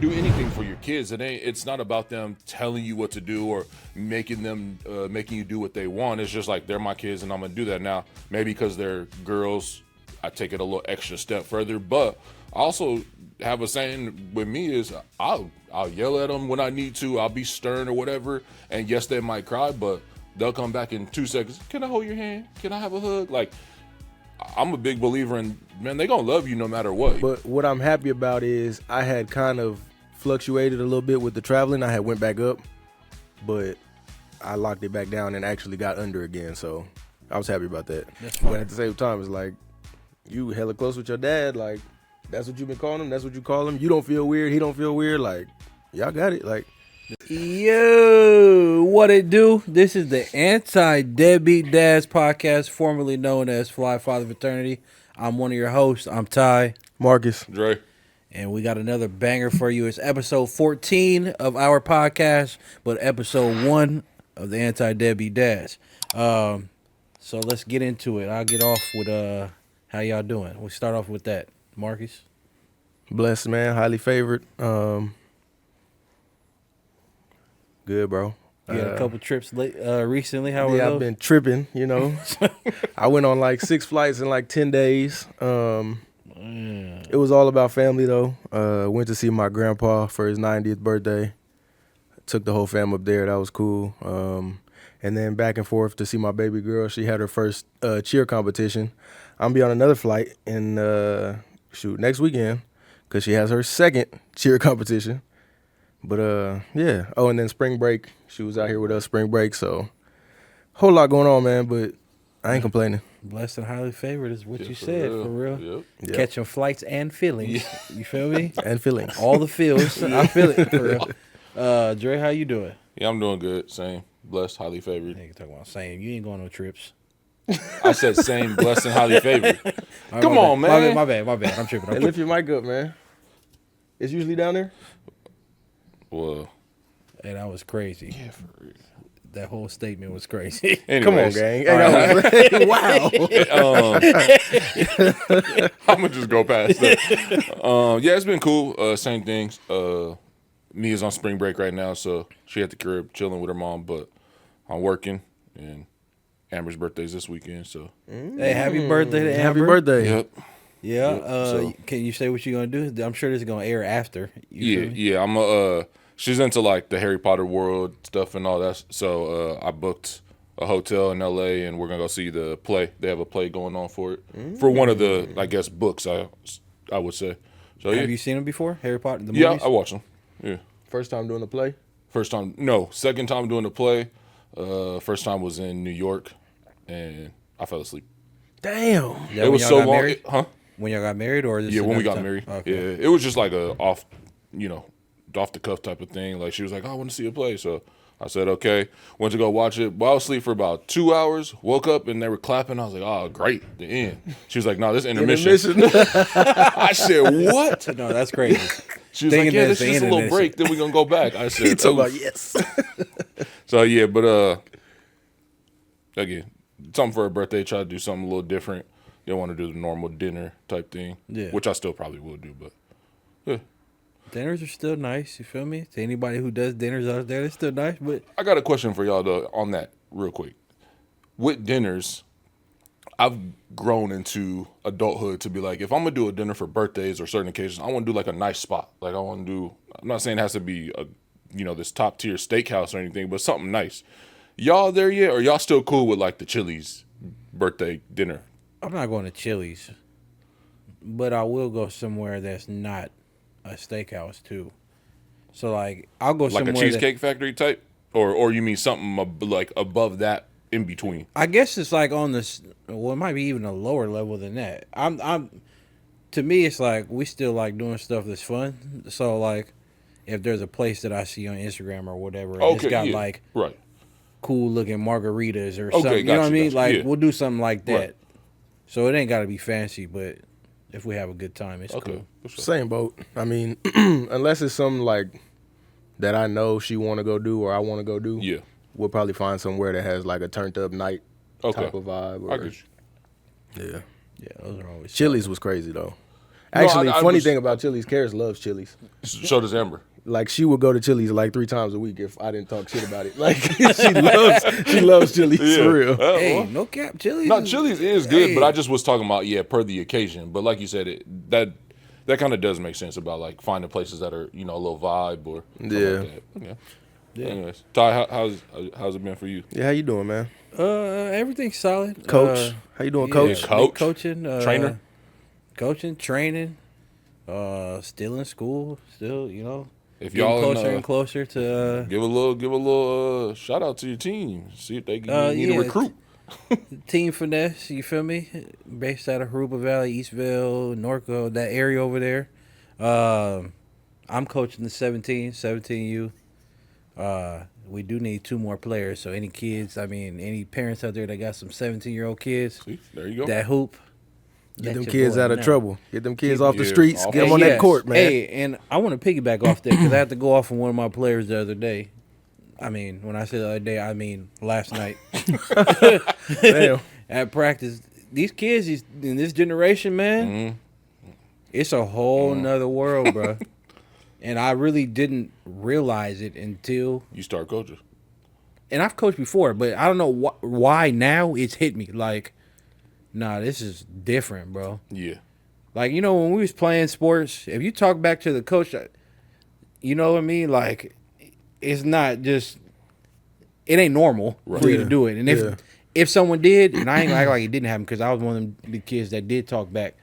do anything for your kids. It's not about them telling you what to do or making you do what they want. It's just like, they're my kids and I'm gonna do that. Now maybe because they're girls, I take it a little extra step further, but I also have a saying with me is I'll yell at them when I need to. I'll be stern or whatever, and yes, they might cry, but they'll come back in 2 seconds. Can I hold your hand? Can I have a hug? Like, I'm a big believer in, man, they gonna love you no matter what. But what I'm happy about is I had kind of fluctuated a little bit with the traveling. I had went back up, but I locked it back down and actually got under again. So I was happy about that. But at the same time, it's like, you hella close with your dad. Like, that's what you've been calling him. That's what you call him. You don't feel weird. He don't feel weird. Like, y'all got it. Like, yo, what it do? This is the Anti Deadbeat Dads podcast, formerly known as Fly Father Fraternity. I'm one of your hosts. I'm Ty. Marcus. Dre. And we got another banger for you. It's episode 14 of our podcast, but episode 1 of the Anti Deadbeat Dads. So let's get into it. I'll get off with how y'all doing. We'll start off with that. Marcus? Blessed, man. Highly favored. Good, bro. You had a couple trips recently. How were yeah, those? I've been tripping, you know. I went on like 6 flights in like 10 days. It was all about family, though. Went to see my grandpa for his 90th birthday. Took the whole fam up there. That was cool. And then back and forth to see my baby girl. She had her first cheer competition. I'm going to be on another flight in, next weekend because she has her second cheer competition. But, yeah. Oh, and then spring break. She was out here with us spring break. So, whole lot going on, man. But I ain't complaining. Blessed and highly favored is what you said, for real. Yep. Catching flights and feelings. Yeah. You feel me? And feelings. All the feels. I feel it, for real. Dre, how you doing? Yeah, I'm doing good. Same. Blessed, highly favored. Nigga talking about same. You ain't going no trips. I said same, blessed, and highly favored. Right, Come on, man. My bad. I'm tripping. Hey, lift your mic up, man. It's usually down there? Well, Hey, that was crazy. yeah, for real. That whole statement was crazy. Anyways, Come on, gang. Wow. I'm gonna just go past that. Yeah, it's been cool. Same things. Mia's on spring break right now, so she at the crib chilling with her mom. But I'm working, and Amber's birthday's this weekend. So Hey, happy birthday to Happy Amber. birthday. yep. Yeah. Yep, so- Can you say what you're gonna do? I'm sure this is gonna air after. You feel me? Yeah. I'm she's into like the Harry Potter world stuff and all that. So I booked a hotel in LA, and we're gonna go see the play. They have a play going on for it for one of the, I guess, books. I would say. So yeah. Have you seen them before? Harry Potter, the Yeah, movies? I watched them. Yeah. First time doing the play? First time, no. Second time doing the play. First time was in New York, and I fell asleep. Damn. Yeah, It was so long. Married? Huh? When y'all got married, or is this Yeah, when we got another time? married. Okay. Yeah, it was just like a off the cuff type of thing. Like, she was like, "Oh, I want to see a play," so I said, "Okay." Went to go watch it. While I was asleep for about 2 hours. Woke up and they were clapping. I was like, "Oh, great, the end." She was like, "No, this intermission." I said, "What?" No, that's crazy. She was Thinking like, "Yeah, that this it's is just a the little end of break. Then we gonna go back." I said, Talking about "Oof." yes. So yeah, but again, something for her birthday. Try to do something a little different. Didn't want to do the normal dinner type thing. Yeah. Which I still probably will do, but yeah. Dinners are still nice. You feel me? To anybody who does dinners out there, it's still nice. But I got a question for y'all though on that real quick. With dinners, I've grown into adulthood to be like, if I'm gonna do a dinner for birthdays or certain occasions, I want to do like a nice spot. Like I want to do. I'm not saying it has to be this top tier steakhouse or anything, but something nice. Y'all there yet, or y'all still cool with like the Chili's birthday dinner? I'm not going to Chili's. But I will go somewhere that's not a steakhouse too. So like I'll go Like somewhere a Cheesecake Factory type, or you mean something like above that, in between? I guess it's like on this. Well, it might be even a lower level than that. To me, it's like we still like doing stuff that's fun. So like, if there's a place that I see on Instagram or whatever, and it's got like right. cool looking margaritas or Okay, something. You know what I mean? gotcha, Like yeah. we'll do something like that. Right. So it ain't got to be fancy, but if we have a good time, it's Okay. cool. For sure. Same boat. I mean, unless it's something like that I know she want to go do or I want to go do, Yeah. we'll probably find somewhere that has like a turned up night Okay. type of vibe. Or, I get you. yeah. Yeah, those are always Chili's was crazy though. Actually, I funny was- thing about Chili's, Karis loves Chili's. So does Amber. Like she would go to Chili's like 3 times a week if I didn't talk shit about it. Like she loves Chili's for real. Hey, Well, no cap, Chili's. no, Chili's is good, Hey. but I just was talking about per the occasion. But like you said, that kind of does make sense about like finding places that are a little vibe or something like that. Yeah. Anyways, Ty, how's it been for you? Yeah, how you doing, man? Everything's solid. Coach, how you doing, Coach? Yeah, Coach? coaching, Trainer? coaching, training, still in school, still If getting y'all closer and closer to give a little shout out to your team. See if they need a recruit. Team Finesse. You feel me? Based out of Haruba Valley, Eastville, Norco, that area over there. I'm coaching the 17U. We do need 2 more players. So any kids, any parents out there that got some 17-year-old kids, See, there you go. that hoop. Get them your kids boy out of know. trouble. Get them kids off the Yeah, streets. off Get them the on that court, man. Hey, and I want to piggyback off that because I had to go off on one of my players the other day. When I say the other day, I mean last night. Damn. At practice, these kids in this generation, man, it's a whole nother world, bro. And I really didn't realize it until You start coaching. and I've coached before, but I don't know why now it's hit me. Like, nah, this is different, bro. Yeah. Like, when we was playing sports, if you talk back to the coach, you know what I mean? Like, it's not just, it ain't normal for you to do it. And if someone did, and I ain't gonna act like it didn't happen because I was one of the kids that did talk back,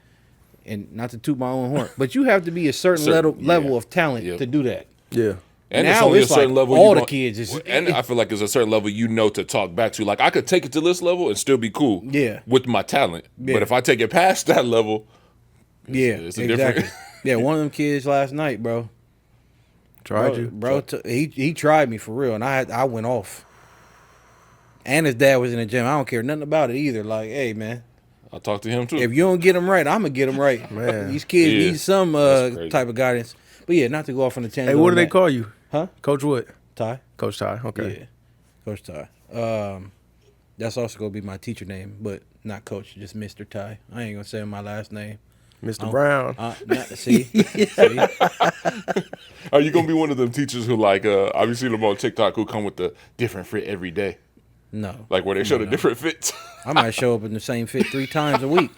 and not to toot my own horn, but you have to be a certain level of talent to do that. Yeah. And Now it's only it's a certain like level. all you the want- kids is- and I feel like there's a certain level to talk back to. Like I could take it to this level and still be cool. Yeah. With my talent, Yeah. but if I take it past that level, It's a exactly. different. Yeah, one of them kids last night, bro. Tried you. Bro, he tried me for real, and I went off. And his dad was in the gym. I don't care nothing about it either. Like, hey, man, I talked to him too. if you don't get them right, I'm gonna get them right. Man. These kids Yeah. need some That's crazy. type of guidance. But yeah, not to go off on the tangent. Hey, what on do they that. call you? Huh? Coach what? Ty. Coach Ty. Okay. Yeah, Coach Ty. That's also gonna be my teacher name, but not Coach, just Mr. Ty. I ain't gonna say my last name. Mr. Brown. See? Are you gonna be one of them teachers who like? I've seen them on TikTok who come with the different fit every day, No. like where they show the different fits. I might show up in the same fit 3 times a week.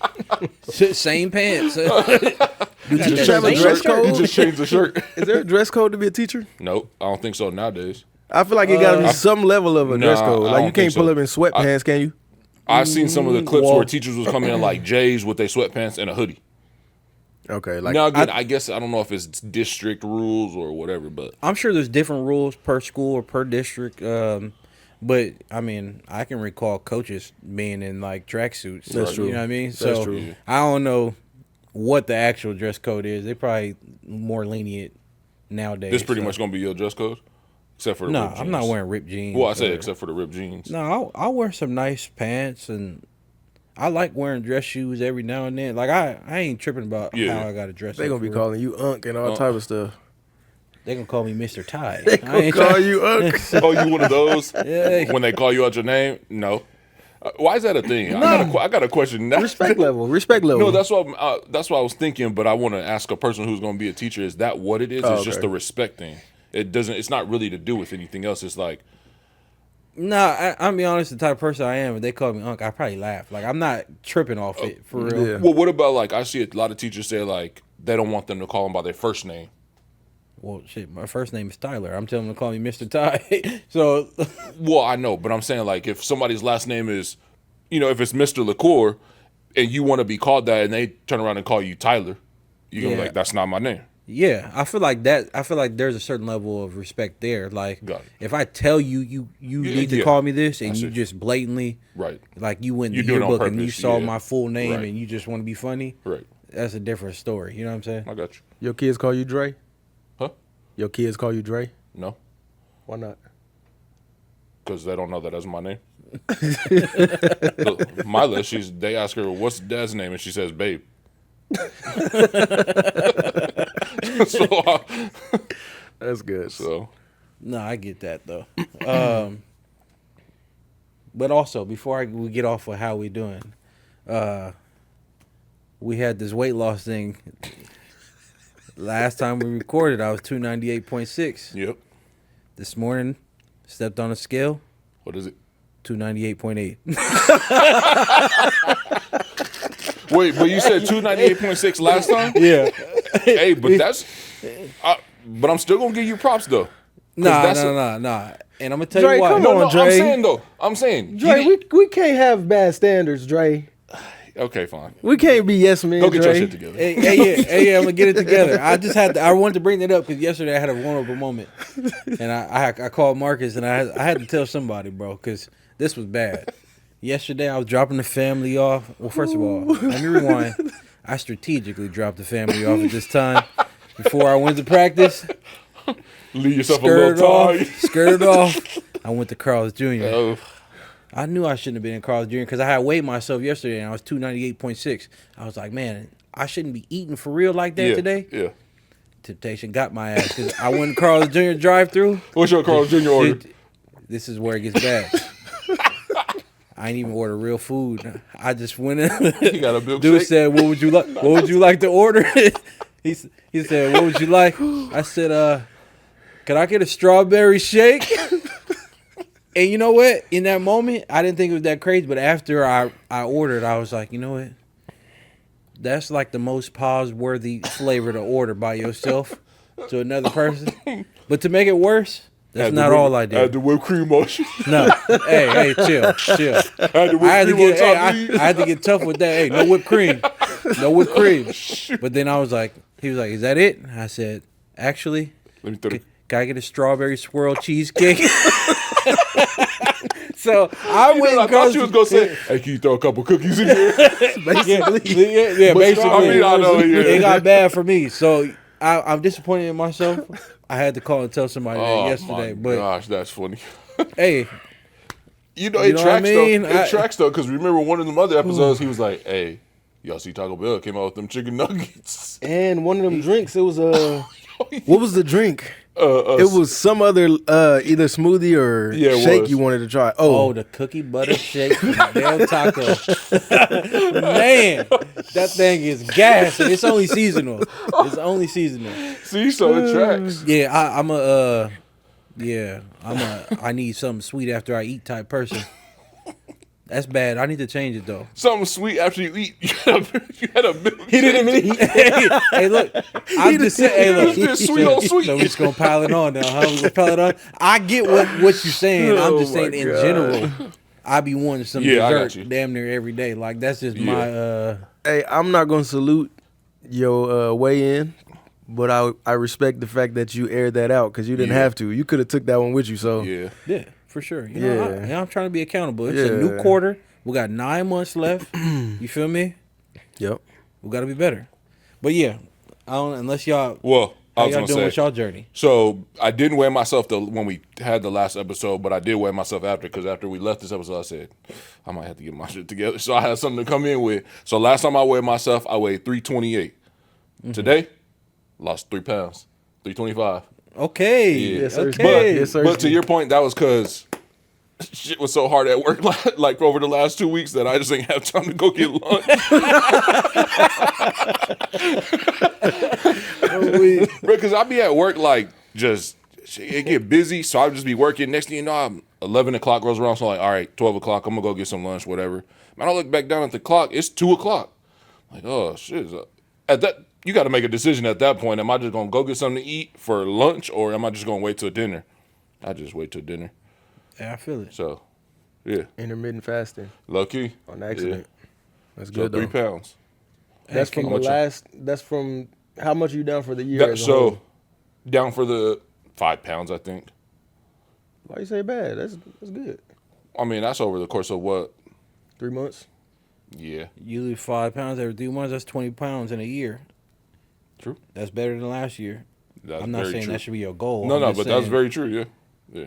Same pants. You just have a dress You code? just change the shirt. Is there a dress code to be a teacher? Nope, I don't think so nowadays. I feel like it got to be some level of a dress Nah, code. I Like don't you can't think pull so. up in sweatpants, can you? I've seen some of the clips well- where teachers was coming in like J's with their sweatpants and a hoodie. Okay, like Now again, I guess I don't know if it's district rules or whatever, but I'm sure there's different rules per school or per district. But I can recall coaches being in like tracksuits. That's true. You know what I mean? That's So true. I don't know what the actual dress code is. They probably more lenient nowadays. this pretty so. much gonna be your dress code, except for the No, ripped jeans. I'm not wearing ripped jeans. Well, I said or- except for the ripped jeans. No, I'll wear some nice pants, and I like wearing dress shoes every now and then. Like I ain't tripping about Yeah. how I got to dress. they up gonna be for real. calling you Unc and all type of stuff. They gonna call me Mr. Ty. They I gonna ain't call try- you Unc. Oh, you one of those? Yeah. When they call you out your name? No. Why is that a thing? I got a question. Respect level. Respect level. No, that's what I was thinking. But I want to ask a person who's going to be a teacher: is that what it is? Oh, It's just okay. the respect thing. It doesn't. It's not really to do with anything else. It's like Nah, I'm be honest. The type of person I am, if they call me Unc, I probably laugh. Like I'm not tripping off it for real. yeah. well, what about like I see a lot of teachers say like they don't want them to call them by their first name. Well, shit, my first name is Tyler. I'm telling them to call me Mr. Ty. So Well, I know, but I'm saying like if somebody's last name is, if it's Mr. LaCour, and you want to be called that, and they turn around and call you Tyler, you're gonna be Yeah. like, that's not my name. yeah, I feel like that. I feel like there's a certain level of respect there. Like Got it. if I tell you need to yeah. call me this, and I you see. just blatantly Right. like you went You in the do it on yearbook and you purpose, saw yeah. my full name Right. and you just want to be funny. Right. That's a different story. You know what I'm saying? I got you. Your kids call you Dre? Huh? Your kids call you Dre? No, Why not? because they don't know that as my name. Look, Mila, they ask her what's dad's name, and she says Babe. That's good. So No, I get that though. But also before we get off of how we doing, we had this weight loss thing. Last time we recorded, I was 298.6. Yep. This morning, stepped on a scale. What is it? 298.8. Wait, but you said 298.6 last time? Yeah. Hey, but that's. But I'm still gonna give you props though. Nah. And I'm gonna tell Dre, you why. come No, on, Dre. I'm saying though. I'm saying. Dre, we can't have bad standards, Dre. Okay, fine. We can't be yes men. Go get Dre. your shit together. Hey, I'm gonna get it together. I wanted to bring that up because yesterday I had a vulnerable moment, and I called Marcus and I had to tell somebody, bro, because this was bad. Yesterday I was dropping the family off. Well, first of all, let me rewind. I strategically dropped the family off at this time before I went to practice. Leave yourself a little tired. Skirted off. I went to Carl's Jr. Oh, I knew I shouldn't have been in Carl's Jr. because I had weighed myself yesterday and I was 298.6. I was like, man, I shouldn't be eating for real like that today. Yeah. Temptation got my ass because I went to Carl's Jr. drive-through. What's your Carl Jr. order? This is where it gets bad. I ain't even order real food. I just went in. You got a milkshake? Dude said, "What would you like? What would you like to order?" he said, "What would you like?" I said, "Can I get a strawberry shake?" And you know what? In that moment, I didn't think it was that crazy. But after I ordered, I was like, you know what? That's like the most pause-worthy flavor to order by yourself to another person. But to make it worse, that's not all I did. I had the whipped cream on. No. Hey, chill. I had to get tough with that. Hey, no whipped cream. No whipped cream. But then he was like, is that it? I said, actually, Let me throw can I get a strawberry swirl cheesecake? So I went. I thought you was gonna say, "Hey, can you throw a couple cookies in here?" Basically, yeah, But basically. I mean, I know, yeah. It got bad for me. So I'm disappointed in myself. I had to call and tell somebody that Oh yesterday. my But gosh, that's funny. hey, You know You it know tracks what I mean? though. It tracks though, because remember one of them other episodes, he was like, "Hey, y'all see Taco Bell came out with them chicken nuggets." And one of them drinks, it was what was the drink? It It was some other either smoothie or Yeah, it shake was. you wanted to try. oh, the cookie butter shake from Del Taco. Man, that thing is gas. And it's only seasonal. See, so it tracks. Yeah, I need something sweet after I eat type person. That's bad. I need to change it though. Something sweet after you eat. You had a milk. He didn't even eat. Hey, look. I'm just saying. Hey, look. Just sweet on sweet. So we just gonna pile it on now, huh? We gonna pile it on. I get what you're saying. I'm just Oh, my saying in God. general. I be wanting some Yeah, I got dessert you. damn near every day. Like that's just Yeah. my Hey, I'm not gonna salute your weigh in, but I respect the fact that you aired that out because you didn't Yeah. have to. You could have took that one with you. So Yeah. yeah, for sure. You know, Yeah. I'm trying to be accountable. It's a new Yeah. quarter. We got 9 months left. You feel me? yep. We got to be better. But yeah, I don't unless y'all. Well, I How was y'all gonna doing say. with y'all journey? So I didn't weigh myself when we had the last episode, but I did weigh myself after because after we left this episode, I said I might have to get my shit together. So I had something to come in with. So last time I weighed myself, I weighed 328. Today, lost 3 pounds, 325. Okay. Yeah. Yes, sir. Okay. Yes, sir. But to your point, that was because shit was so hard at work like over the last 2 weeks that I just didn't have time to go get lunch. Because I be at work like just it get busy, so I just be working. Next thing you know, 11 o'clock rolls around, so I'm like, all right, 12 o'clock, I'm gonna go get some lunch, whatever. Man, I look back down at the clock, it's 2 o'clock. Like, oh shit. At that, you got to make a decision at that point. Am I just gonna go get something to eat for lunch, or am I just gonna wait till dinner? I just wait till dinner. Yeah, I feel it. So, yeah, Intermittent fasting low key. on accident. That's So good 3 though. pounds. That's from How the much- last. That's from how much you down for the year? That- as a so whole? down for the 5 pounds, I think. Why you say bad? That's good. I mean, that's over the course of what? 3 months. Yeah, You lose 5 pounds every 3 months. That's 20 pounds in a year. true. That's better than last year. That's I'm not very saying true. that should be your goal. No, I'm no, just but that's saying- very true. Yeah, yeah.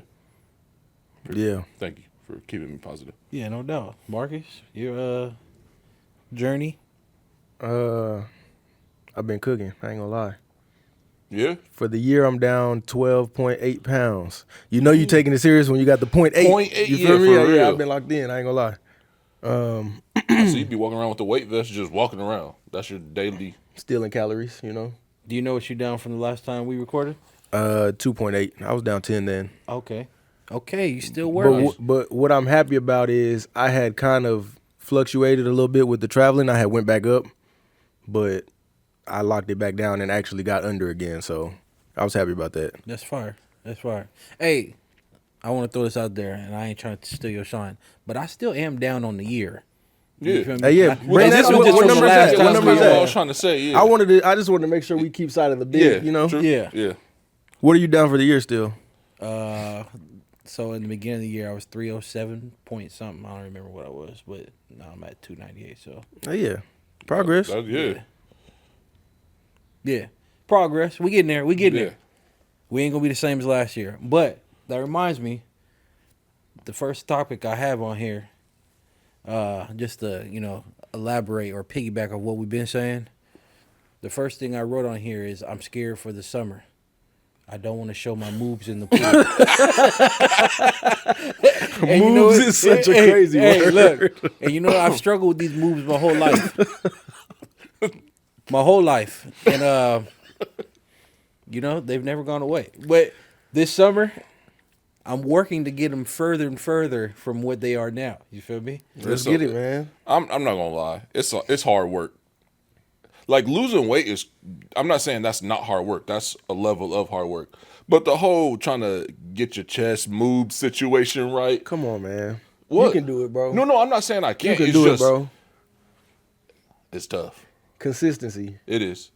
Yeah. Thank you for keeping me positive. Yeah, no doubt. Marcus, your journey. I've been cooking. I ain't gonna lie. Yeah, For the year, I'm down 12.8 pounds. You know you taking it serious when you got the 0.8. 0.8, You yeah, feel me? for Yeah, real. I've been locked in. I ain't gonna lie. I see you be walking around with the weight vest, just walking around. That's your daily. Stealing calories, you know. Do you know what you down from the last time we recorded? 2.8. I was down 10 then. Okay. Okay, you still working. But what I'm happy about is I had kind of fluctuated a little bit with the traveling. I had went back up, but I locked it back down and actually got under again. So I was happy about that. That's fire. That's fire. Hey, I want to throw this out there, and I ain't trying to steal your shine, but I still am down on the year. You feel me? Hey, yeah. Bring This that was up just from what the number last is that? time What number we is had. that? I was trying to say, yeah. I just wanted to make sure we keep side of the big, Yeah, you know. true. Yeah. Yeah. What are you down for the year still? So in the beginning of the year, I was 307 point something. I don't remember what I was, but now I'm at 298. So Oh yeah, progress. Yeah. yeah, progress. We getting there. We getting Yeah. there. We ain't gonna be the same as last year. But that reminds me, the first topic I have on here, just to elaborate or piggyback on what we've been saying. The first thing I wrote on here is I'm scared for the summer. I don't want to show my moves in the pool. And Moves is such a crazy word. Look, and I've struggled with these moves my whole life. My whole life. And, they've never gone away. But this summer, I'm working to get them further and further from what they are now. You feel me? Let's get it, man. I'm not gonna lie. It's hard work. Like losing weight is. I'm not saying that's not hard work. That's a level of hard work. But the whole trying to get your chest move situation right. Come on, man. What? You can do it, bro. No, I'm not saying I You can't. can It's do just, it, bro. It's tough. Consistency. It is.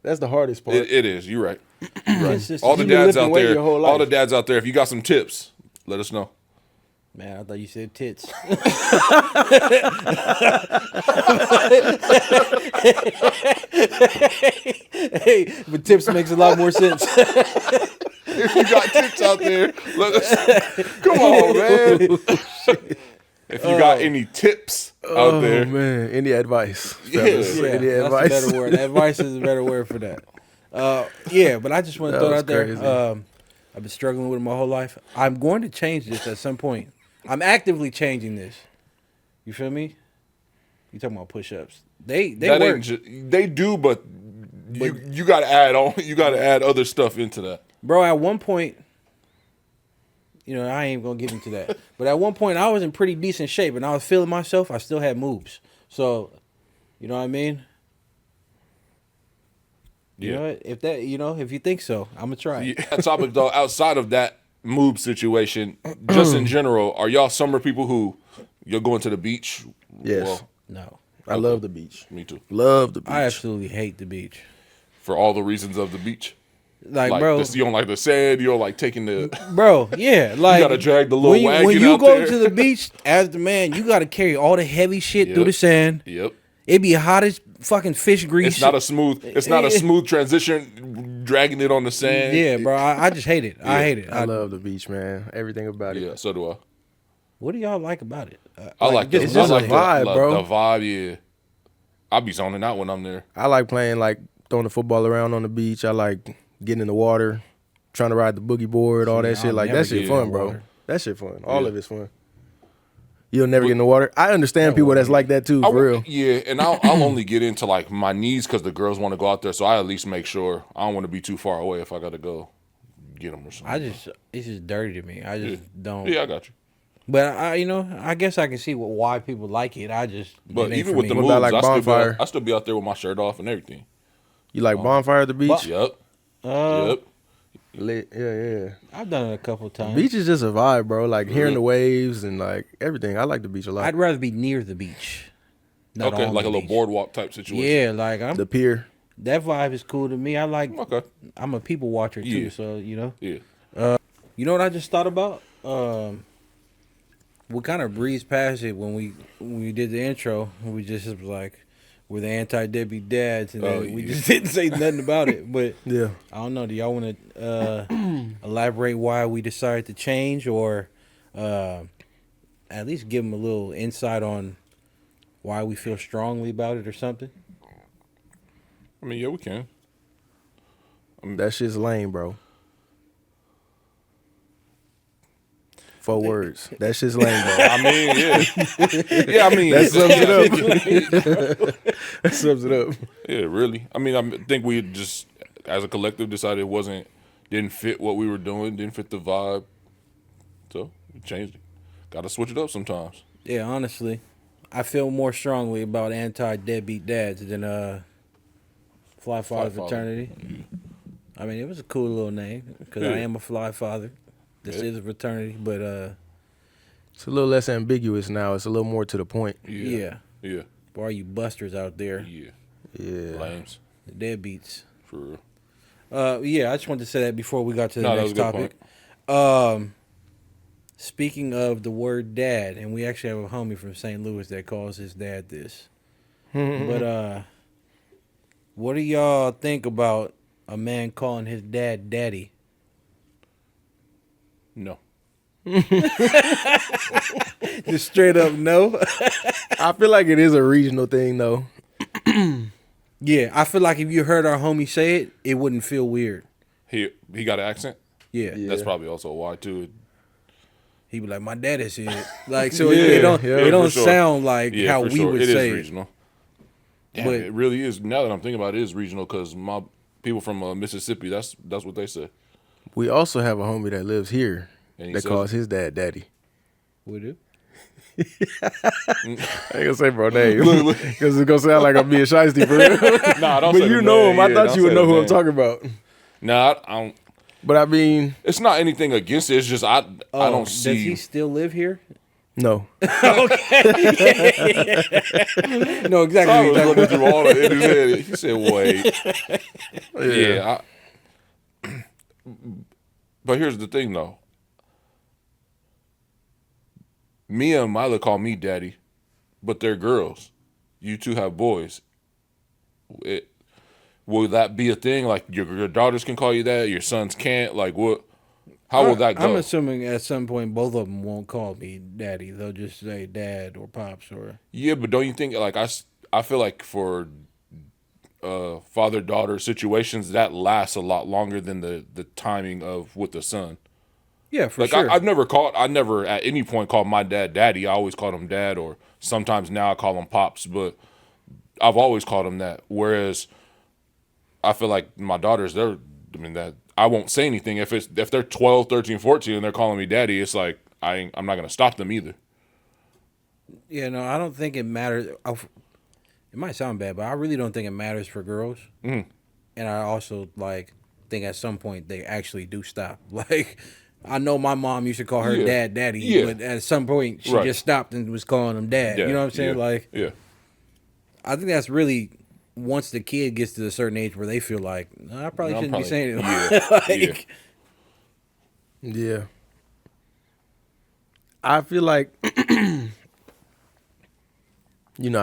That's the hardest part. It is. You're right. You're right. Just- All the You've been dads lifting out weight there. your whole All the life. dads out there. If you got some tips, let us know. Man, I thought you said tits. Hey, but tips makes a lot more sense. If you got tips out there, let us. Come on, man. If you got any tips out there, Oh man, any advice? Yeah. fellas? Yeah, Any that's advice? a better word. Advice is a better word for that. Yeah, but I just want to That throw it was out there. crazy. I've been struggling with it my whole life. I'm going to change this at some point. I'm actively changing this. You feel me? You talking about push-ups? They that work. ain't they do, but you got to add on. You got to add other stuff into that. Bro, at one point, I ain't gonna get into that. But at one point, I was in pretty decent shape, and I was feeling myself. I still had moves. So, you know what I mean? You know what? If you think so, I'm gonna try. Yeah, that topic though, outside of that move situation, just in general, are y'all summer people who you're going to the beach? Yes. Well, No, I love the beach. me too. Love the beach. I absolutely hate the beach. For all the reasons of the beach. Like bro, You don't like the sand. You don't like taking the. bro, yeah, like gotta drag the little when wagon when you out go there. to the beach as the man, you gotta carry all the heavy shit through Yep. the sand. Yep. It be hot as fucking fish grease. It's not a smooth transition. Dragging it on the sand. Yeah, bro, I just hate it. I hate it. I love the beach, man. Everything about it. Yeah. So do I. What do y'all like about it? I like the, it's just I a like vibe, the, bro. The vibe, yeah. I'll be zoning out when I'm there. I like playing, like throwing the football around on the beach. I like getting in the water, trying to ride the boogie board, all that See, shit. I'll Like never that shit get in fun, the bro. water. That shit fun. All Yeah. of it's fun. You'll never get in the water. I understand people that's like that too, for real. Yeah, and I'll only get into like my knees because the girls want to go out there, so I at least make sure I don't want to be too far away if I got to go get them or something. It's just dirty to me. I just don't. Yeah, I got you. But I guess I can see why people like it. But But it ain't even for with me. the What moves, about, like, bonfire? I still be out there with my shirt off and everything. You like bonfire at the beach? Yep. Uh, Yep. Lit. Yeah. I've done it a couple of times. Beach is just a vibe, bro. Like hearing the waves and like everything. I like the beach a lot. I'd rather be near the beach. Not Okay, on like the a little beach. boardwalk type situation. Yeah, like The pier. that vibe is cool to me. Okay. I'm a people watcher too, Yeah. so Yeah. You know what I just thought about? We kind of breezed past it when we did the intro. We just was like, we're the Anti Deadbeat Dads, and then we just didn't say nothing about it. But Yeah. I don't know. Do y'all want to elaborate why we decided to change, or at least give them a little insight on why we feel strongly about it, or something? I mean, yeah, we can. That shit's lame, bro. 4 words. That shit's lame, though. I mean, yeah. Yeah, I mean. That sums it up. That sums it up. Yeah, really. I mean, I think we just, as a collective, decided didn't fit what we were doing, didn't fit the vibe. So, we changed it. Got to switch it up sometimes. Yeah, honestly, I feel more strongly about Anti Deadbeat Dads than Fly Father Fraternity. I mean, it was a cool little name because I am a fly father. This is a fraternity, but it's a little less ambiguous now. It's a little more to the point. Yeah. For all you busters out there. Yeah. Lames. The deadbeats. For real. Yeah, I just wanted to say that before we got to the next topic. Speaking of the word dad, and we actually have a homie from St. Louis that calls his dad this. But what do y'all think about a man calling his dad daddy? No. Just straight up no. I feel like it is a regional thing, though. Yeah, I feel like if you heard our homie say it, it wouldn't feel weird. He got an accent? Yeah. That's probably also why, too. He be like, my daddy said. Like, so it don't sound like how we would say it. It is regional. Yeah, but it really is. Now that I'm thinking about it, it is regional because my people from Mississippi, that's what they say. We also have a homie that lives here that calls his dad daddy. We do? I ain't gonna say bro name because it's gonna sound like I'm being shiesty for real. Nah, don't but say you know him. I thought you would know who I'm talking about. Nah, I don't. But I mean, it's not anything against it. It's just I don't see. Does he still live here? No. Okay. No, exactly. I was looking through all of it in his head. He said, "Wait." Yeah. But here's the thing, though. Mia and Mila call me daddy, but they're girls. You two have boys. Will that be a thing? Like your daughters can call you that, your sons can't. Like what? How will that go? I'm assuming at some point both of them won't call me daddy. They'll just say dad or pops or. Yeah, but don't you think like I feel like for father-daughter situations that lasts a lot longer than the timing of with the son. Yeah, for sure. I never at any point called my dad daddy. I always called him dad, or sometimes now I call him pops, but I've always called him that. Whereas I feel like my daughters, that I won't say anything if they're 12, 13, 14 and they're calling me daddy. It's like I'm not gonna stop them either. Yeah, no, I don't think it matters. It might sound bad, but I really don't think it matters for girls. And I also think at some point they actually do stop. Like I know my mom used to call her dad daddy, but at some point she just stopped and was calling him dad. You know what I'm saying? I think that's really once the kid gets to a certain age where they feel like I probably shouldn't be saying it. Yeah. I feel like I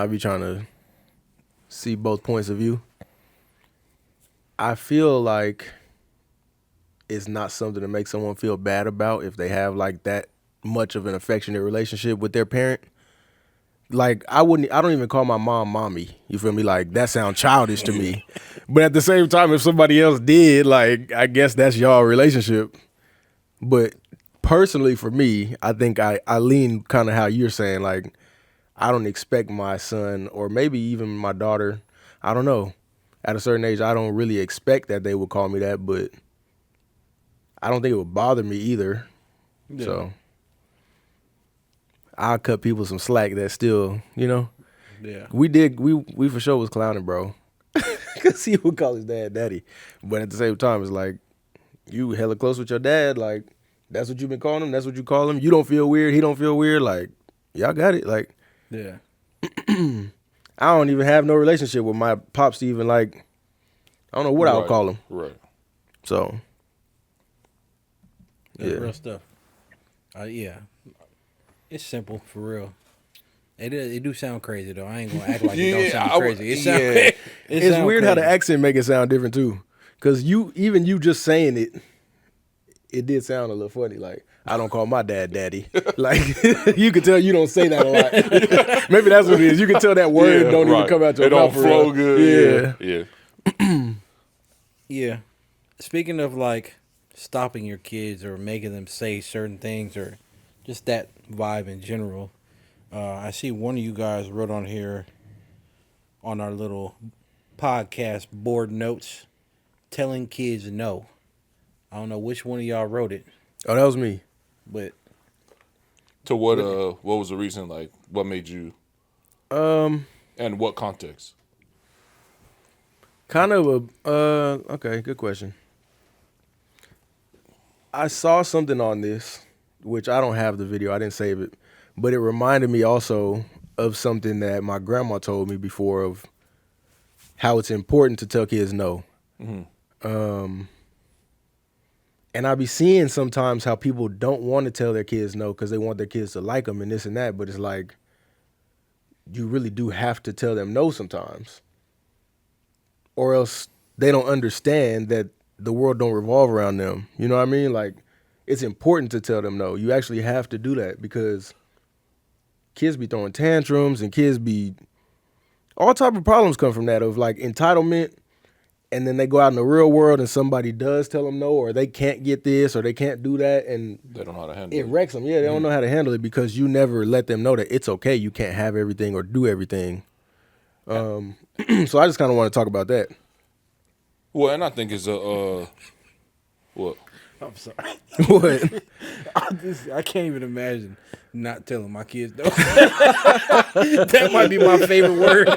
be trying to see both points of view. I feel like it's not something to make someone feel bad about if they have like that much of an affectionate relationship with their parent. Like I don't even call my mom mommy. You feel me? Like that sounds childish to me. But at the same time, if somebody else did, like I guess that's y'all relationship. But personally for me, I think I lean kind of how you're saying. Like I don't expect my son or maybe even my daughter, I don't know. At a certain age, I don't really expect that they would call me that, but I don't think it would bother me either. Yeah. So I'll cut people some slack that still, Yeah. We for sure was clowning, bro. Because he would call his dad daddy. But at the same time, it's like, you hella close with your dad. Like, that's what you've been calling him. That's what you call him. You don't feel weird. He don't feel weird. Like, y'all got it. Like, yeah. I don't even have no relationship with my pops to even like, I don't know what I would call him. Right. So. That's real stuff. Yeah. It's simple, for real. It do sound crazy, though. I ain't going to act like it don't sound crazy. It's weird how the accent make it sound different, too. Because you just saying it did sound a little funny. Like, I don't call my dad daddy. Like, you can tell you don't say that a lot. Maybe that's what it is. You can tell that word don't even come out your mouth. It don't flow good. Yeah. Yeah. Speaking of, like, stopping your kids or making them say certain things or just that vibe in general. I see one of you guys wrote on here on our little podcast board notes, telling kids no. I don't know which one of y'all wrote it, Oh, that was me. but To what was the reason? Like, what made you? And what context? Kind of okay, good question. I saw something on this, which I don't have the video, I didn't save it, but it reminded me also of something that my grandma told me before of how it's important to tell kids no. And I be seeing sometimes how people don't want to tell their kids no because they want their kids to like them and this and that, but it's like you really do have to tell them no sometimes, or else they don't understand that the world don't revolve around them. You know what I mean? Like, it's important to tell them no. You actually have to do that because kids be throwing tantrums and kids be all type of problems come from that of like entitlement, and then they go out in the real world and somebody does tell them no, or they can't get this or they can't do that, and They don't know how to handle it wrecks them. Yeah, they don't know how to handle it because you never let them know that it's okay. You can't have everything or do everything. So I just kind of want to talk about that. Well, and I think it's what? I'm sorry. What? I can't even imagine not telling my kids though. That might be my favorite word.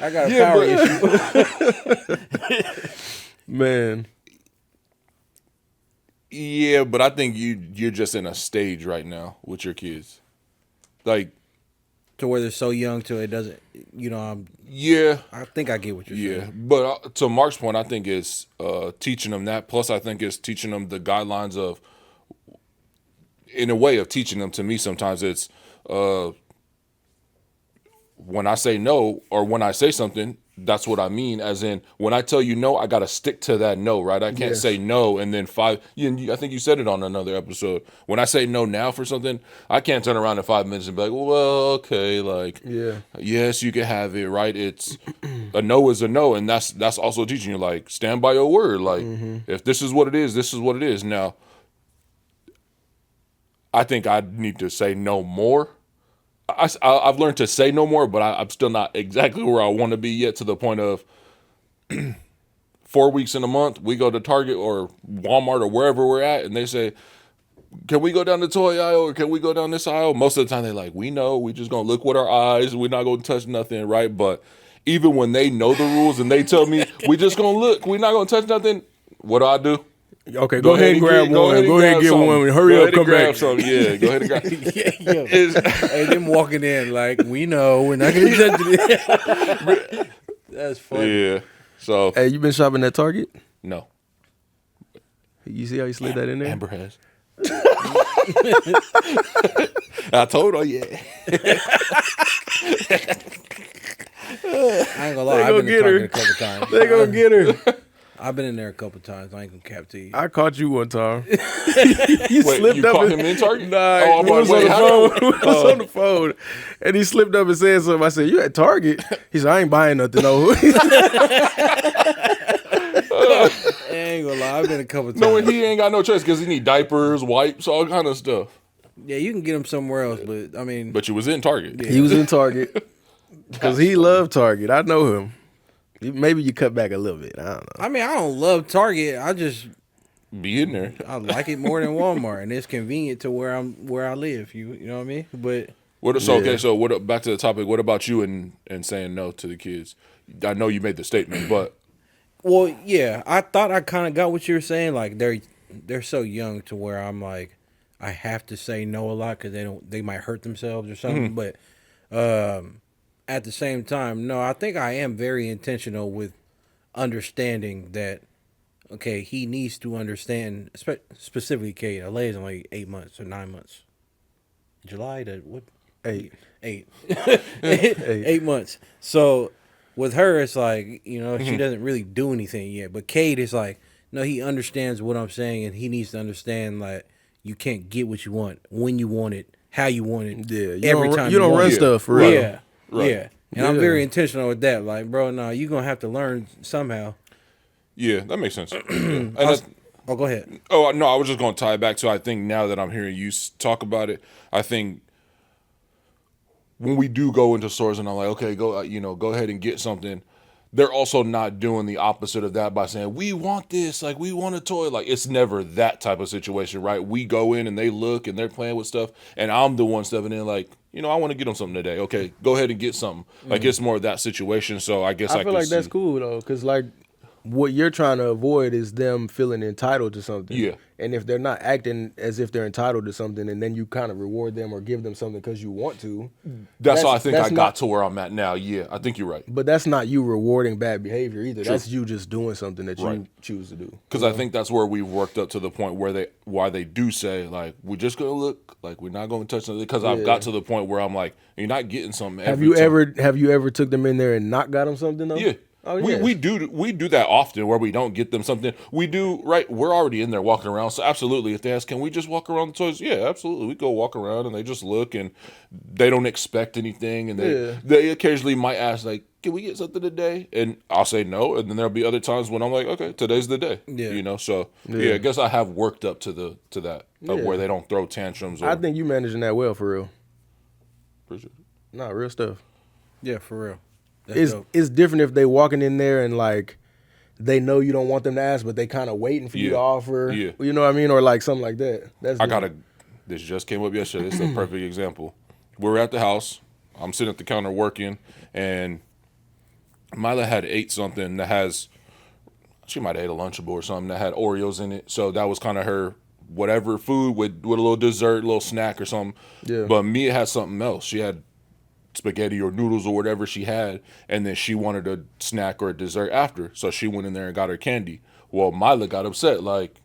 I got a power issue. Man. Yeah, but I think you're just in a stage right now with your kids. Like, To where they're so young till it doesn't, yeah, I think I get what you're yeah. saying. But to Mark's point, I think it's teaching them that. Plus, I think it's teaching them the guidelines of, in a way of teaching them. To me, sometimes it's when I say no or when I say something, that's what I mean. As in, when I tell you no, I got to stick to that no, right? I can't Yes. say no and then I think you said it on another episode. When I say no now for something, I can't turn around in 5 minutes and be like, well, okay, like, Yeah. yes, you can have it, right? It's a no is a no, and that's also teaching you, like, stand by your word. Like, if this is what it is, this is what it is. Now, I think I need to say no more. I've learned to say no more, but I'm still not exactly where I want to be yet, to the point of 4 weeks in a month, we go to Target or Walmart or wherever we're at, and they say, can we go down the toy aisle or can we go down this aisle? Most of the time they're like, we know, we just going to look with our eyes. We're not going to touch nothing, right? But even when they know the rules and they tell me, we just going to look, we're not going to touch nothing, what do? Okay, go ahead and grab one. Go ahead and get one. Hurry up, come back. Yeah, go ahead and grab. Hey, them walking in like, we know we're not gonna touch it. That's funny. Yeah. So Hey, you been shopping at Target? no. You see how you slid that in there? Amber has. I told her, yeah. I ain't gonna lie, They I've gonna been to get Target her. a couple times. They gonna get her. I've been in there a couple times. I ain't gonna cap to you. I caught you one time. Wait, you caught him in Target? Nah, Oh, I'm we was like, wait, on the phone. We was on the phone, and he slipped up and said something. I said, "You at Target?" He said, "I ain't buying nothing." No. I ain't gonna lie, I've been a couple times. No, and he ain't got no choice because he need diapers, wipes, all kind of stuff. Yeah, you can get them somewhere else, but I mean, But you was in Target. Yeah. He was in Target because he loved Target. I know him. Maybe you cut back a little bit. I don't know. I don't love Target. I just Be in there. I like it more than Walmart, and it's convenient to where I live. You know what I mean? But Okay, so back to the topic. What about you and saying no to the kids? I know you made the statement, but well, yeah, I thought I kind of got what you were saying. Like they're so young to where I'm like, I have to say no a lot because they might hurt themselves or something. But at the same time, no, I think I am very intentional with understanding that. Okay, he needs to understand, specifically Kate. Lay's only 8 months or 9 months. July to what? 8. 8. 8 months. So with her, it's like, she doesn't really do anything yet. But Kate is like, no, he understands what I'm saying, and he needs to understand, like, you can't get what you want, when you want it, how you want it. Yeah, every time you don't want run it. stuff for real. Yeah, Right. yeah. And I'm very intentional with that. Like, bro, no, you're going to have to learn somehow. yeah, that makes sense. Yeah. And Oh, go ahead. Oh no, I was just going to tie it back to. I think now that I'm hearing you talk about it, I think when we do go into stores and I'm like, okay, go, go ahead and get something. They're also not doing the opposite of that by saying, we want this, like, we want a toy. Like, it's never that type of situation, right? We go in and they look and they're playing with stuff, and I'm the one stepping in like, I want to get them something today. Okay, go ahead and get something. Like, it's more of that situation, so I guess I feel like that's cool, though, because, like, what you're trying to avoid is them feeling entitled to something. Yeah. And if they're not acting as if they're entitled to something, and then you kind of reward them or give them something because you want to. That's how I think I got to where I'm at now. Yeah, I think you're right. But that's not you rewarding bad behavior either. True. That's you just doing something that you choose to do. Because I think that's where we've worked up to the point where why they do say, like, we're just going to look, like, we're not going to touch something. Because I've got to the point where I'm like, you're not getting something every time. Have you ever took them in there and not got them something, though? Yeah. Oh, yeah. We do that often where we don't get them something. We do, right? We're already in there walking around. So absolutely, if they ask, can we just walk around the toys? Yeah, absolutely. We go walk around and they just look and they don't expect anything. And they occasionally might ask, like, can we get something today? And I'll say no. And then there'll be other times when I'm like, okay, today's the day. Yeah. So I guess I have worked up to that where they don't throw tantrums. I think you managing that well, for real. Appreciate it. Nah, real stuff. Yeah, for real. It's different if they walking in there and like they know you don't want them to ask, but they kind of waiting for you to offer. Yeah. You know what I mean? Or like something like that. This just came up yesterday. This is a perfect example. We're at the house. I'm sitting at the counter working, and Mila had ate something she might have ate a Lunchable or something that had Oreos in it. So that was kind of her whatever food with a little dessert, a little snack or something. Yeah. But Mia had something else. She had spaghetti or noodles or whatever she had, and then she wanted a snack or a dessert after, so she went in there and got her candy. Well, Mila got upset, like,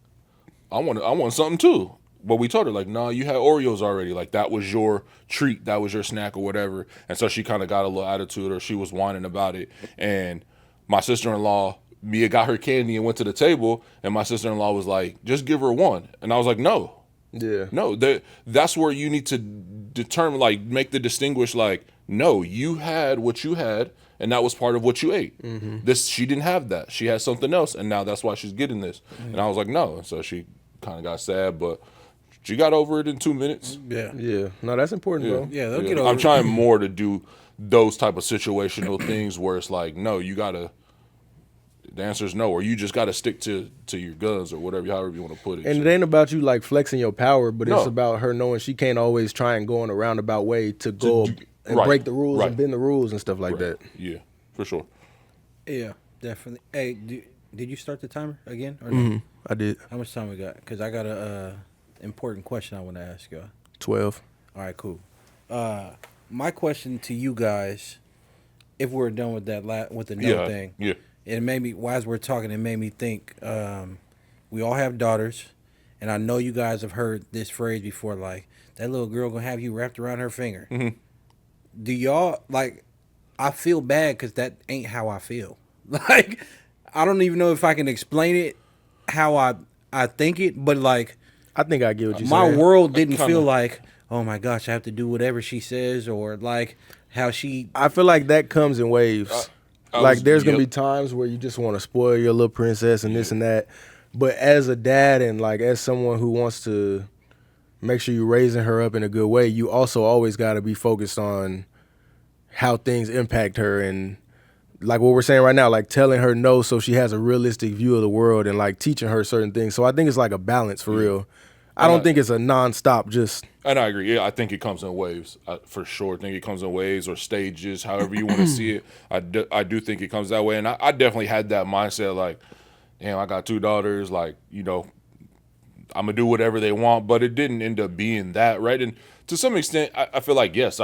I want something too. But we told her, like, no, you had Oreos already, like, that was your treat, that was your snack or whatever. And so she kind of got a little attitude, or she was whining about it. And my sister-in-law, Mia, got her candy and went to the table, and my sister-in-law was like, just give her one. And I was like, no. Yeah. No, that's where you need to determine, like, make the distinguish, like, no, you had what you had, and that was part of what you ate. Mm-hmm. She didn't have that. She had something else, and now that's why she's getting this. Mm-hmm. And I was like, no. And so she kind of got sad, but she got over it in 2 minutes. Yeah. Yeah. No, that's important, bro. Yeah, they'll get over it. I'm trying more to do those type of situational things where it's like, no, you got to, the answer is no, or you just got to stick to your guns or whatever, however you want to put it. And it ain't about you, like, flexing your power, but it's about her knowing she can't always try and go in a roundabout way to go and break the rules and bend the rules and stuff like that. Yeah, for sure. Yeah, definitely. Hey, did you start the timer again? Or no? I did. How much time we got? Because I got a important question I want to ask y'all. 12. All right, cool. My question to you guys, if we're done with that with the no thing, it made me, as we're talking, it made me think. We all have daughters, and I know you guys have heard this phrase before, like, that little girl gonna have you wrapped around her finger. Mm-hmm. Do y'all, like, I feel bad because that ain't how I feel. Like, I don't even know if I can explain it how I think it, but, like, I think I get what you're saying. My world didn't feel like, oh my gosh, I have to do whatever she says, or like how she. I feel like that comes in waves. There's gonna be times where you just want to spoil your little princess and this and that, but as a dad and like as someone who wants to make sure you're raising her up in a good way, you also always got to be focused on how things impact her, and like what we're saying right now, like telling her no so she has a realistic view of the world, and like teaching her certain things. So I think it's like a balance for real. I don't think it's a nonstop just. And I agree. Yeah, I think it comes in waves for sure. I think it comes in waves or stages, however you want to see it. I do think it comes that way, and I definitely had that mindset. Like, damn, I got 2 daughters. Like, I'm gonna do whatever they want, but it didn't end up being that, right? And to some extent, I feel like yes,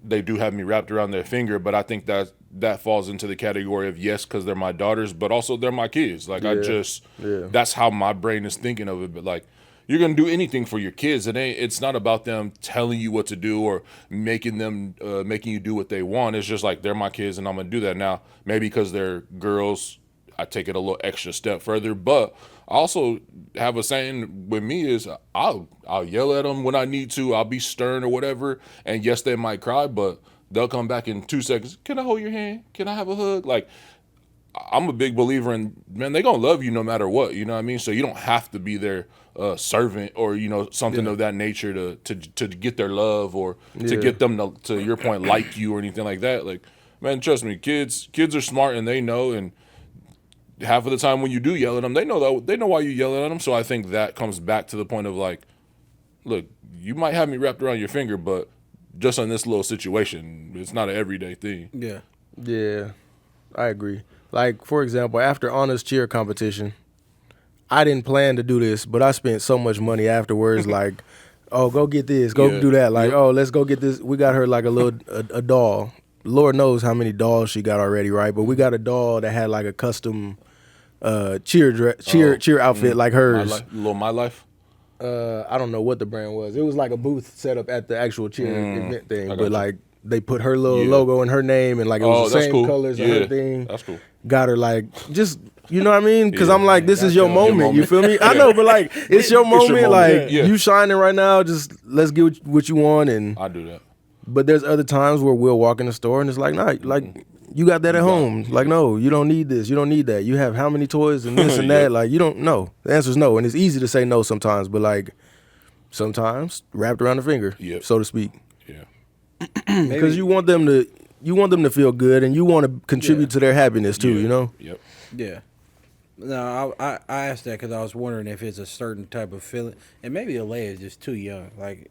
they do have me wrapped around their finger, but I think that falls into the category of yes, because they're my daughters, but also they're my kids. Like that's how my brain is thinking of it. But like, you're gonna do anything for your kids. It's not about them telling you what to do or making you do what they want. It's just like, they're my kids and I'm gonna do that. Now, maybe because they're girls, I take it a little extra step further, but I also have a saying with me is I'll yell at them when I need to. I'll be stern or whatever. And yes, they might cry, but they'll come back in 2 seconds. Can I hold your hand? Can I have a hug? Like, I'm a big believer in, man, they gonna love you no matter what, you know what I mean? So you don't have to be their servant or, you know, something of that nature to get their love or to get them to your point, like you or anything like that. Like, man, trust me, kids are smart and they know, and half of the time when you do yell at them, they know why you yelling at them. So I think that comes back to the point of like, look, you might have me wrapped around your finger, but just on this little situation, it's not an everyday thing. Yeah. Yeah, I agree. Like, for example, after honors cheer competition, I didn't plan to do this, but I spent so much money afterwards. Like, oh, go get this, go do that. Like, oh, let's go get this. We got her like a doll. Lord knows how many dolls she got already, right? But we got a doll that had like a custom cheer outfit like hers. My Life. I don't know what the brand was. It was like a booth set up at the actual cheer event thing, but like they put her little logo and her name, and like it was the same colors and her thing. That's cool. Got her like just, you know what I mean? Because I'm like, this is your moment. You feel me? I know, but like it's your moment. Like you shining right now. Just let's get what you want. And I do that. But there's other times where we'll walk in the store and it's like, nah, like you got that at home. Like, no, you don't need this. You don't need that. You have how many toys and this and that. Like, you don't know. The answer is no. And it's easy to say no sometimes, but like sometimes wrapped around the finger, so to speak. Yeah. Because you want them to feel good and you want to contribute to their happiness too, you know? Yep. Yeah. No, I asked that because I was wondering if it's a certain type of feeling. And maybe Alea is just too young. Like,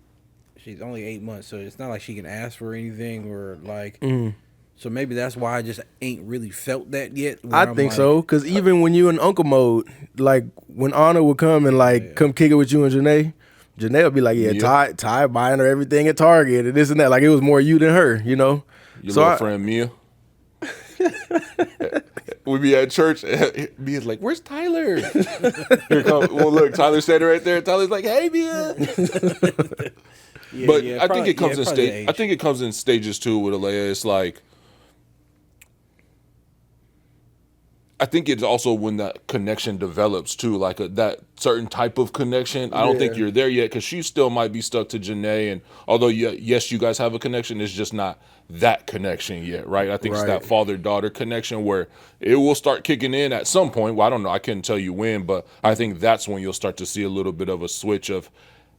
she's only 8 months, so it's not like she can ask for anything or like. So maybe that's why I just ain't really felt that yet. I think so, because even when you in uncle mode, like when Anna would come and like come kick it with you and Janae would be like, Ty buying her everything at Target and this and that. Like it was more you than her, you know. Your little friend Mia. We'd be at church. Mia's like, "Where's Tyler?" Here comes. Well, look, Tyler's standing right there. Tyler's like, "Hey, Mia." But I think it comes in stage. I think it comes in stages too with Alea. It's like, I think it's also when that connection develops too, like that certain type of connection. I don't think you're there yet because she still might be stuck to Janae. And although yes, you guys have a connection, it's just not that connection yet, right? I think it's that father-daughter connection where it will start kicking in at some point. Well, I don't know. I couldn't tell you when, but I think that's when you'll start to see a little bit of a switch of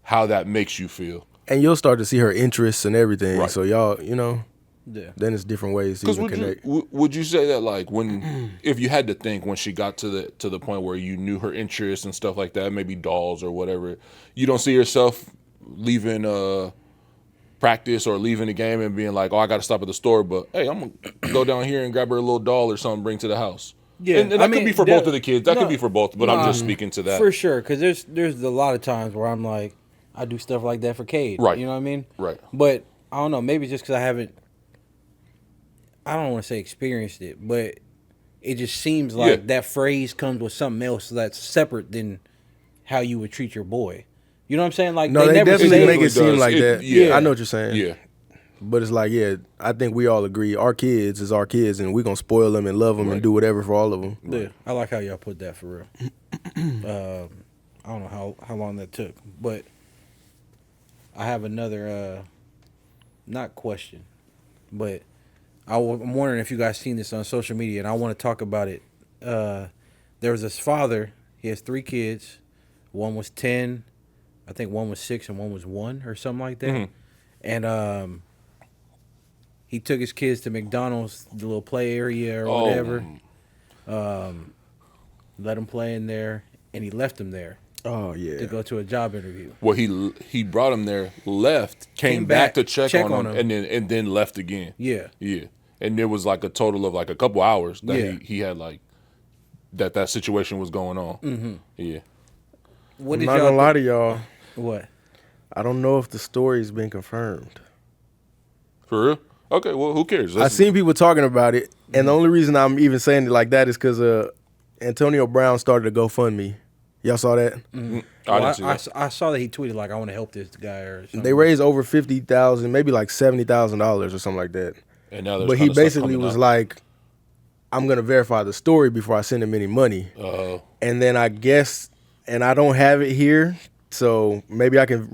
how that makes you feel. And you'll start to see her interests and everything. Right. So y'all, you know, then it's different ways to even connect. Would you say that like if you had to think when she got to the point where you knew her interests and stuff like that, maybe dolls or whatever, you don't see yourself leaving practice or leaving the game and being like, oh, I got to stop at the store, but hey, I'm going to go down here and grab her a little doll or something, bring to the house. Yeah. And that could be for both of the kids. That could be for both, but I'm just speaking to that. For sure, because there's a lot of times where I'm like, I do stuff like that for Cade. Right. You know what I mean? Right. But I don't know, maybe just because I don't want to say experienced it, but it just seems like that phrase comes with something else that's separate than how you would treat your boy. You know what I'm saying? Like, no, they definitely make it seem like that. Yeah, I know what you're saying. Yeah. But it's like, I think we all agree our kids is our kids, and we're going to spoil them and love them and do whatever for all of them. Yeah, I like how y'all put that for real. I don't know how long that took, but I have another, not question, but I'm wondering if you guys seen this on social media, and I want to talk about it. There was this father, he has 3 kids. One was 10, I think one was 6, and one was 1 or something like that. Mm-hmm. And he took his kids to McDonald's, the little play area or whatever. Let them play in there, and he left them there. Oh, yeah. To go to a job interview. Well, he brought him there, left, came back to check on him, and then left again. Yeah. Yeah. And there was like a total of like a couple hours that he had like that situation was going on. Mm-hmm. Yeah. I'm not gonna lie to y'all. What? I don't know if the story's been confirmed. For real? Okay, well, who cares? I've seen people talking about it, and the only reason I'm even saying it like that is because Antonio Brown started a GoFundMe. Y'all saw that? Mm-hmm. I saw that he tweeted like, I want to help this guy or something. They raised over $50,000, maybe like $70,000 or something like that. And now but he basically was like, I'm going to verify the story before I send him any money. Uh-oh. And then I guess, and I don't have it here, so maybe I can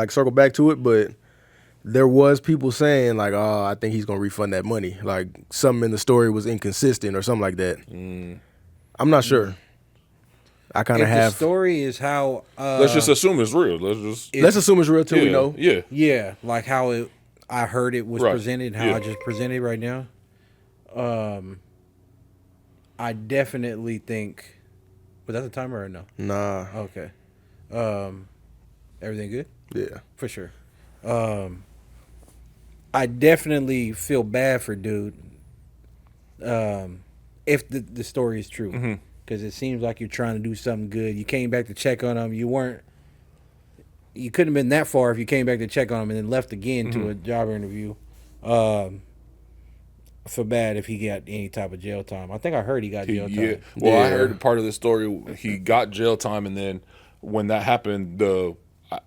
circle back to it, but there was people saying like, "Oh, I think he's gonna refund that money." Like something in the story was inconsistent or something like that. I'm not sure. I kind of If the have. story is how Let's just assume it's real. Let's assume it's real till we know. Yeah. yeah, like how I heard it was Right. presented, how Yeah. I just presented right now. I definitely think. Was that the timer or no? Nah. Okay. Everything good? Yeah. For sure. I definitely feel bad for dude. If the story is true, because it seems like you're trying to do something good. You came back to check on him. You couldn't have been that far if you came back to check on him and then left again to a job interview. I feel bad if he got any type of jail time. I think I heard he got jail time. Yeah. Well, I heard part of the story. He got jail time, and then when that happened,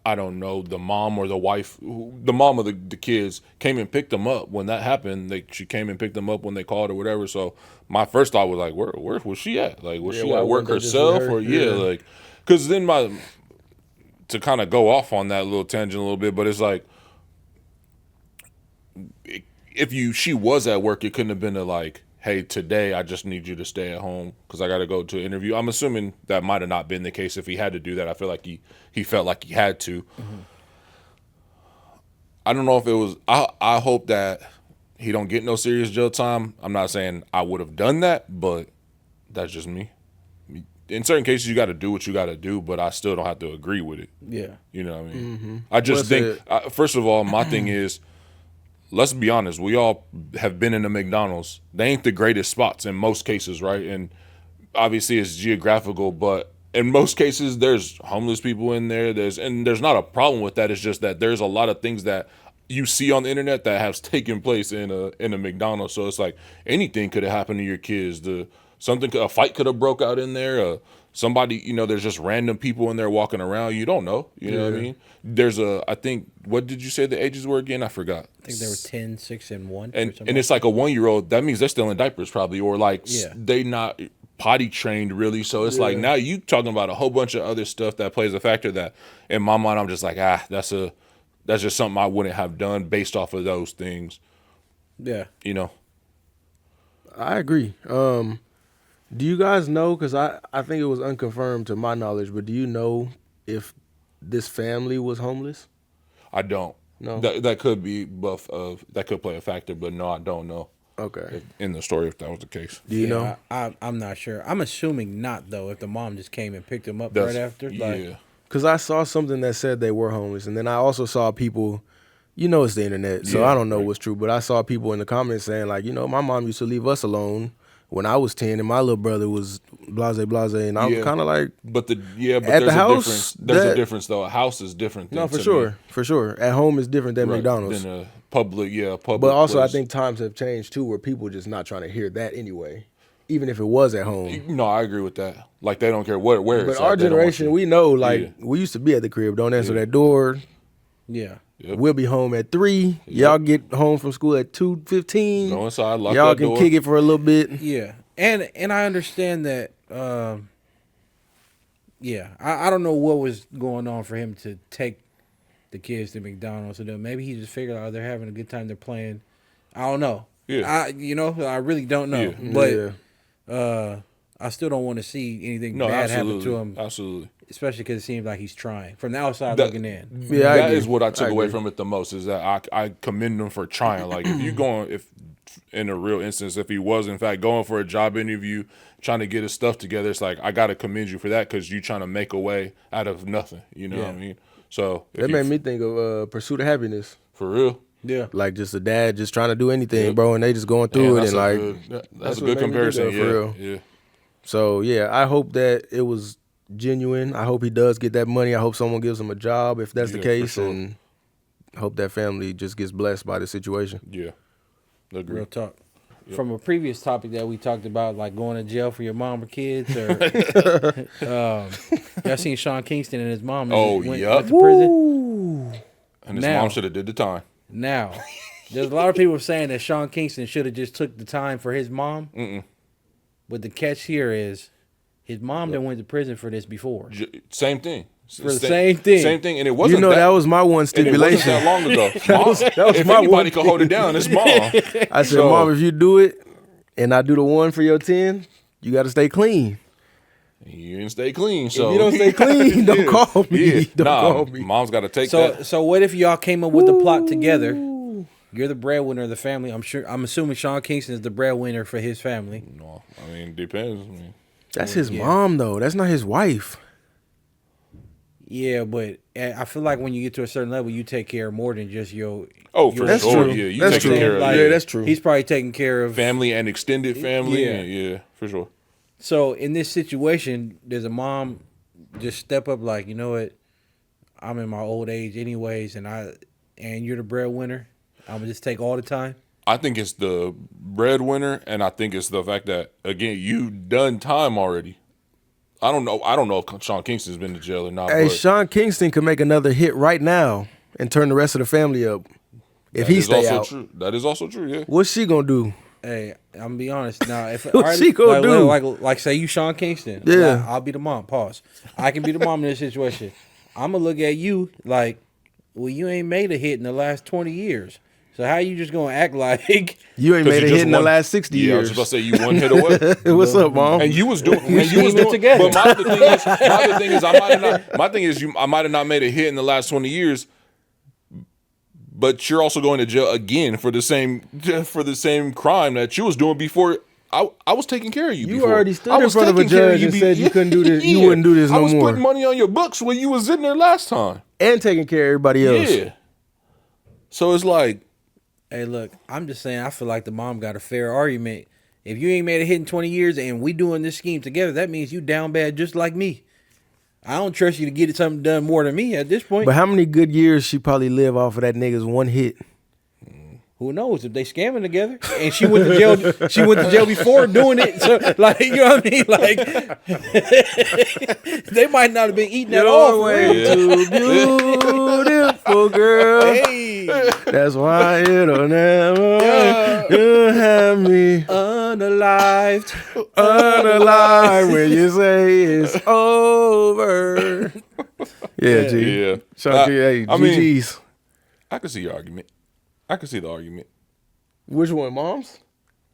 I don't know, the mom or the wife, the mom of the kids came and picked him up. When that happened, she came and picked him up when they called or whatever. So my first thought was like, where was she at? Like, was she why at work wouldn't they just herself with her? or Yeah. like, because then to kind of go off on that little tangent a little bit, but it's like, if she was at work, it couldn't have been like, hey, today I just need you to stay at home because I got to go to an interview. I'm assuming that might have not been the case. If he had to do that, I feel like he felt like he had to. I don't know if it was. I hope that he don't get no serious jail time. I'm not saying I would have done that, but that's just me. In certain cases, you got to do what you got to do, but I still don't have to agree with it. Yeah. You know what I mean? I just think, first of all, my thing is, let's be honest. We all have been in the McDonald's. They ain't the greatest spots in most cases, right? And obviously it's geographical, but in most cases there's homeless people in there. There's not a problem with that. It's just that there's a lot of things that you see on the internet that has taken place in a McDonald's. So it's like anything could have happened to your kids. A fight could have broke out in there. Somebody, there's just random people in there walking around. You don't know. You know what I mean? There's I think, what did you say the ages were again? I forgot. I think they were 10, 6, and 1. And it's like a 1-year-old. That means they're still in diapers probably, or like Yeah. they not potty trained really. So it's like now you talking about a whole bunch of other stuff that plays a factor that in my mind I'm just like, that's just something I wouldn't have done based off of those things. Yeah. I agree. Do you guys know, because I think it was unconfirmed to my knowledge, but do you know if this family was homeless? I don't. No. That could be buff of that could play a factor, but no, I don't know. Okay. In the story, if that was the case. Do you know? I'm not sure. I'm assuming not, though, if the mom just came and picked him up right after. Yeah. Because I saw something that said they were homeless, and then I also saw people, it's the internet, so I don't know what's true, but I saw people in the comments saying, like, my mom used to leave us alone when I was 10 and my little brother was blase, and I was kind of like, but at there's the house, a difference. There's a difference though. A house is different. No, for sure. At home is different than McDonald's. Than a public, public. But also, place. I think times have changed too, where people just not trying to hear that anyway, even if it was at home. No, I agree with that. Like they don't care where. But our generation, we know, like we used to be at the crib. Don't answer that door. Yeah. Yep. We'll be home at 3. Y'all get home from school at 2:15. Go inside, lock Y'all that can door. kick it for a little bit. Yeah. And I understand that. I don't know what was going on for him to take the kids to McDonald's. And maybe he just figured out they're having a good time. They're playing. I don't know. Yeah. I really don't know. Yeah. But I still don't want to see anything bad happen to him. Absolutely. Especially because it seems like he's trying from the outside looking in. Yeah, that is what I took away from it the most. Is that I commend him for trying. Like if in a real instance, if he was in fact going for a job interview, trying to get his stuff together, it's like I gotta commend you for that because you trying to make a way out of nothing. You know what I mean? So that made me think of Pursuit of Happiness. For real. Yeah. Like just a dad just trying to do anything, bro, and they just going through it and like that's a what good made me think comparison. of, for real. Yeah. So yeah, I hope that it was genuine. I hope he does get that money. I hope someone gives him a job if that's the case, and I hope that family just gets blessed by the situation. Yeah. Agree. Real talk. Yep. From a previous topic that we talked about, like going to jail for your mom or kids, or y'all seen Sean Kingston and his mom went to prison, and his mom should have did the time. Now, there's a lot of people saying that Sean Kingston should have just took the time for his mom. But the catch here is his mom done went to prison for this before. Same thing. For the same thing. Same thing, and it wasn't. That was my one and it stipulation. wasn't that long ago. that was if my anybody one could hold it down, it's mom. I said, Mom, if you do it and I do the 1 for your 10, you got to stay clean. You didn't stay clean, so If you don't stay clean, don't call me. Yeah. Don't call me. Mom's got to take that. So what if y'all came up with the plot together? You're the breadwinner of the family. I'm assuming Sean Kingston is the breadwinner for his family. No, I mean, it depends. I mean, That's his mom, though. That's not his wife. Yeah, but I feel like when you get to a certain level, you take care of more than just your. for That's sure. true. Yeah, you That's taking true. care of Like, Yeah, that's true. He's probably taking care of family and extended family. Yeah. Yeah, for sure. So in this situation, does a mom just step up like, you know what, I'm in my old age anyways, and you're the breadwinner, I'm gonna just take all the time? I think it's the breadwinner, and I think it's the fact that, again, you done time already. I don't know if Sean Kingston's been to jail or not. Hey, but Sean Kingston could make another hit right now and turn the rest of the family up if he stay out. True. That is also true. Yeah. What's she gonna do? Hey, I'm gonna be honest now. If What's she gonna do? Like say you Sean Kingston, Yeah. I'll be the mom. Pause. I can be the mom in this situation. I'm gonna look at you like, well, you ain't made a hit in the last 20 years. So how you just gonna act like You ain't made a hit in the last 60 Yeah, I was years. just about to say you one hit away. What's up, Mom? And you was doing, together. But my thing is, I might have not made a hit in the last 20 years. But you're also going to jail again for the same crime that you was doing before. I was taking care of you. You before. already stood I in was front of a taking care judge and you said you couldn't do this. You wouldn't do this no I was more. putting money on your books when you was in there last time. And taking care of everybody else. Yeah. So it's like, hey, look, I'm just saying, I feel like the mom got a fair argument. If you ain't made a hit in 20 years and we doing this scheme together, that means you down bad just like me. I don't trust you to get something done more than me at this point. But how many good years she probably live off of that nigga's one hit? Who knows if they scamming together? And she went to jail. She went to jail before doing it. So, like, you know what I mean? Like, they might not have been eating that off. Too beautiful, girl. Hey, That's why it'll never have me unalive when you say it's over. Yeah, G. yeah. Sean, hey, I mean, GG's. I can see your argument. I can see the argument. Which one, Mom's?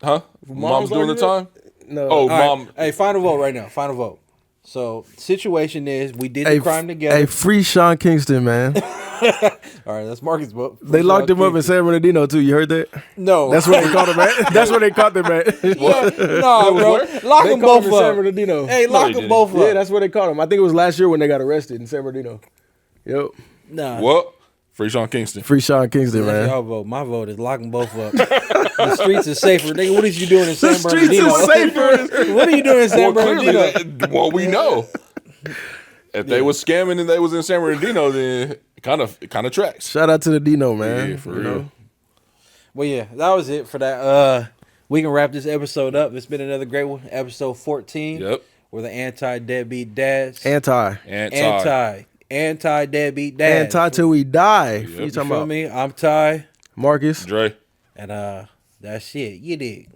Huh? Mom's doing the time? No. Oh, all Mom. right. Hey, final vote right now. Final vote. So, situation is we did the crime together. Hey, free Sean Kingston, man. All right, that's Marcus' vote. They locked him up in San Bernardino, too. You heard that? No. That's where they caught him at. That's where they caught them at. No, bro. Lock They them caught both him in San up. Bernardino. Hey, No, lock they them didn't. both up. Yeah, that's where they caught him. I think it was last year when they got arrested in San Bernardino. Yep. Nah. What? Free Sean Kingston. Free Sean Kingston, That's man. y'all vote. My vote is lock them both up. The streets is safer. Nigga, what is you doing in The San streets Bernardino? is safer. What are you doing in San Bernardino? Well, we know. If they was scamming and they was in San Bernardino, then it kind of tracks. Shout out to the Dino, man. Yeah, for You real. know? Well, yeah, that was it for that. We can wrap this episode up. It's been another great one. Episode 14. Yep. We're the Anti Deadbeat Dads. Anti Deadbeat Dads. Anti till we die. Yep. What you You talking feel about? me? I'm Ty. Marcus. Dre. And that's it. You dig.